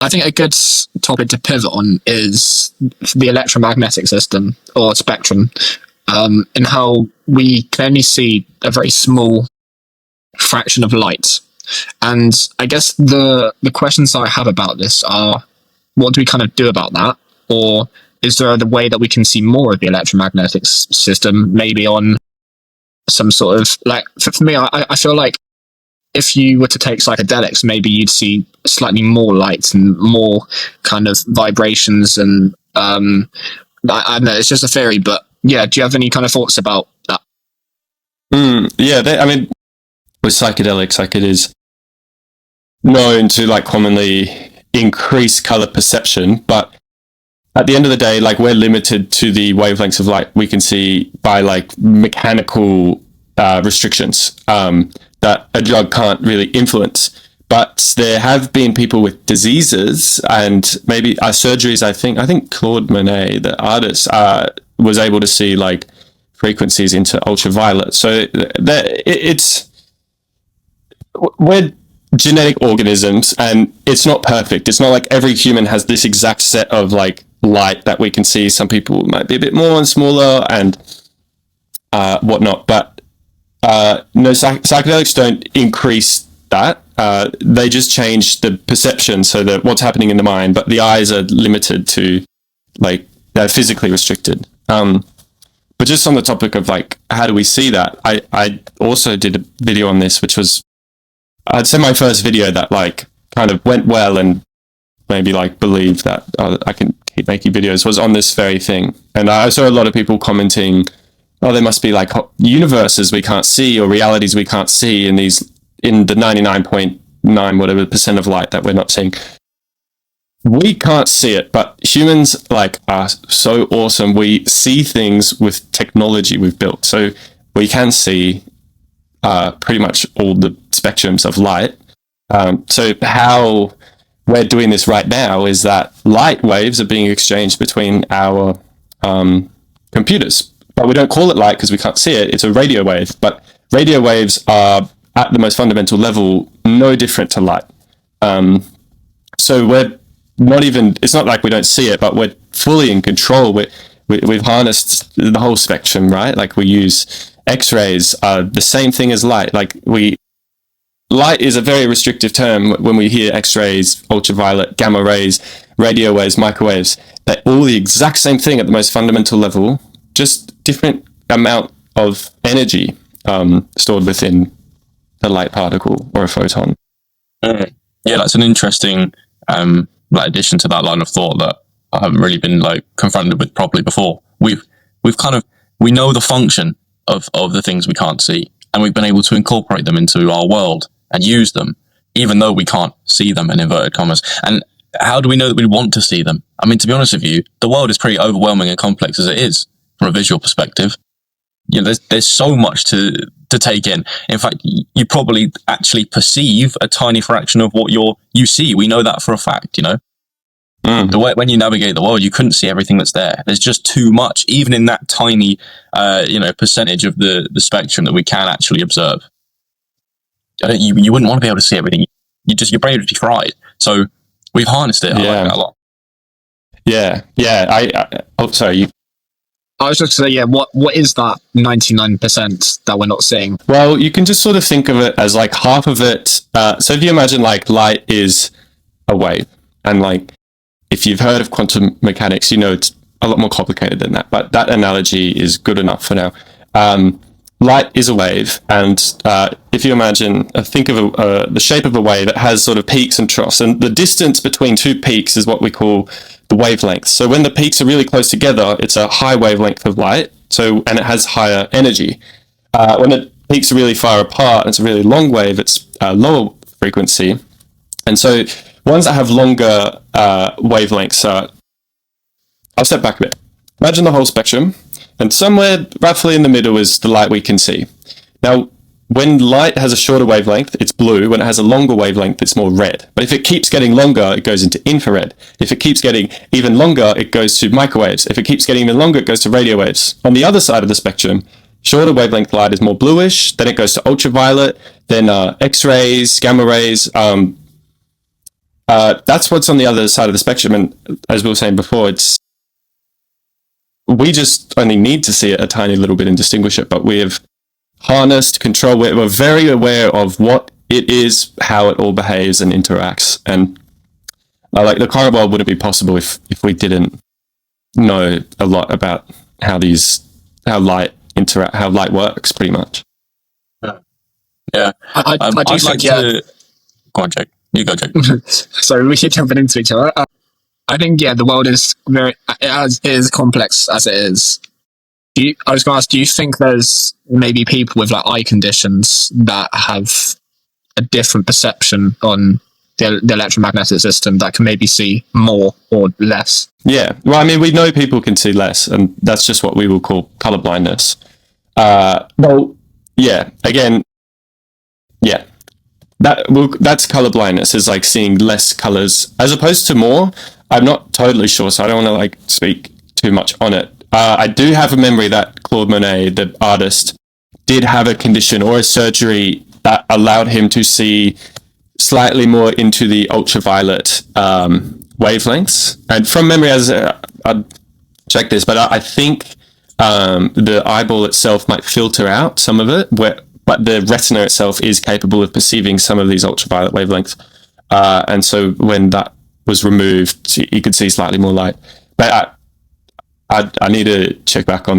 I think a good topic to pivot on is the electromagnetic system or spectrum, and how we can only see a very small fraction of light. And I guess the questions I have about this are, what do we kind of do about that? Or is there a way that we can see more of the electromagnetic system, maybe on some sort of, like, for me, I feel like if you were to take psychedelics, maybe you'd see slightly more light and more kind of vibrations. And I don't know, it's just a theory, but yeah, do you have any kind of thoughts about that? Yeah, I mean, with psychedelics, like, it is known to, like, commonly increase color perception, but at the end of the day, like, we're limited to the wavelengths of light we can see by, like, mechanical restrictions that a drug can't really influence. But there have been people with diseases and maybe surgeries. I think Claude Monet, the artist, was able to see, like, frequencies into ultraviolet. So we're genetic organisms, and it's not perfect. It's not like every human has this exact set of, like, light that we can see. Some people might be a bit more and smaller and whatnot, but no, psychedelics don't increase that. They just change the perception, so that what's happening in the mind, but the eyes are limited to, like, they're physically restricted. But just on the topic of, like, how do we see that, I also did a video on this, which was, I'd say, my first video that, like, kind of went well and maybe, like, believed that I can keep making videos, was on this very thing. And I saw a lot of people commenting, oh, there must be, like, universes we can't see or realities we can't see in the 99.9 whatever percent of light that we're not seeing. We can't see it, but humans, like, are so awesome. We see things with technology we've built. So we can see pretty much all the spectrums of light. So how we're doing this right now is that light waves are being exchanged between our computers. But we don't call it light because we can't see it. It's a radio wave. But radio waves are, at the most fundamental level, no different to light. So we're not even, it's not like we don't see it, but we're fully in control. We've harnessed the whole spectrum, right? Like, we use X-rays, the same thing as light. Like, light is a very restrictive term. When we hear X-rays, ultraviolet, gamma rays, radio waves, microwaves, they're all the exact same thing at the most fundamental level, just different amount of energy stored within a light particle or a photon. Yeah, that's an interesting like addition to that line of thought that I haven't really been, like, confronted with properly before. We know the function of the things we can't see, and we've been able to incorporate them into our world and use them, even though we can't see them, in inverted commas. And how do we know that we want to see them? I mean, to be honest with you, the world is pretty overwhelming and complex as it is from a visual perspective. You know, there's so much to take in. In fact, you probably actually perceive a tiny fraction of what you see. We know that for a fact, you know. The way, when you navigate the world, you couldn't see everything that's there. There's just too much, even in that tiny, percentage of the spectrum that we can actually observe. You wouldn't want to be able to see everything. Your brain would be fried. So we've harnessed it. I like that a lot. Yeah. Sorry. I was just going to say, what is that 99% that we're not seeing? Well, you can just sort of think of it as, like, half of it. So if you imagine, like, light is a wave, and, like, if you've heard of quantum mechanics, you know it's a lot more complicated than that, but that analogy is good enough for now. Light is a wave, and if you imagine, think of the shape of a wave, it has sort of peaks and troughs, and the distance between two peaks is what we call the wavelength. So when the peaks are really close together, it's a high wavelength of light, and it has higher energy. When the peaks are really far apart, and it's a really long wave, it's a lower frequency. And so ones that have longer wavelengths, I'll step back a bit. Imagine the whole spectrum, and somewhere roughly in the middle is the light we can see. Now, when light has a shorter wavelength, it's blue. When it has a longer wavelength, it's more red. But if it keeps getting longer, it goes into infrared. If it keeps getting even longer, it goes to microwaves. If it keeps getting even longer, it goes to radio waves. On the other side of the spectrum, shorter wavelength light is more bluish, then it goes to ultraviolet, then X-rays, gamma rays, That's what's on the other side of the spectrum. And as we were saying before, we just only need to see it a tiny little bit and distinguish it, but we have harnessed, control, we're very aware of what it is, how it all behaves and interacts. And like the current world wouldn't be possible if we didn't know a lot about how light works, pretty much. Yeah. I do I'd think, like to... Go on, Jake. You go, Jake. Sorry, we keep jumping into each other. I think, the world is is complex as it is. I was going to ask, do you think there's maybe people with like eye conditions that have a different perception on the electromagnetic system that can maybe see more or less? Yeah. Well, I mean, we know people can see less, and that's just what we will call colorblindness. Well, yeah. Again, yeah. That's colorblindness, is like seeing less colors as opposed to more. I'm not totally sure, so I don't want to like speak too much on it. I do have a memory that Claude Monet, the artist, did have a condition or a surgery that allowed him to see slightly more into the ultraviolet wavelengths. And from memory, I'd check this, but I think the eyeball itself might filter out some of it, but the retina itself is capable of perceiving some of these ultraviolet wavelengths. And so when that was removed, you could see slightly more light. But I need to check back on that.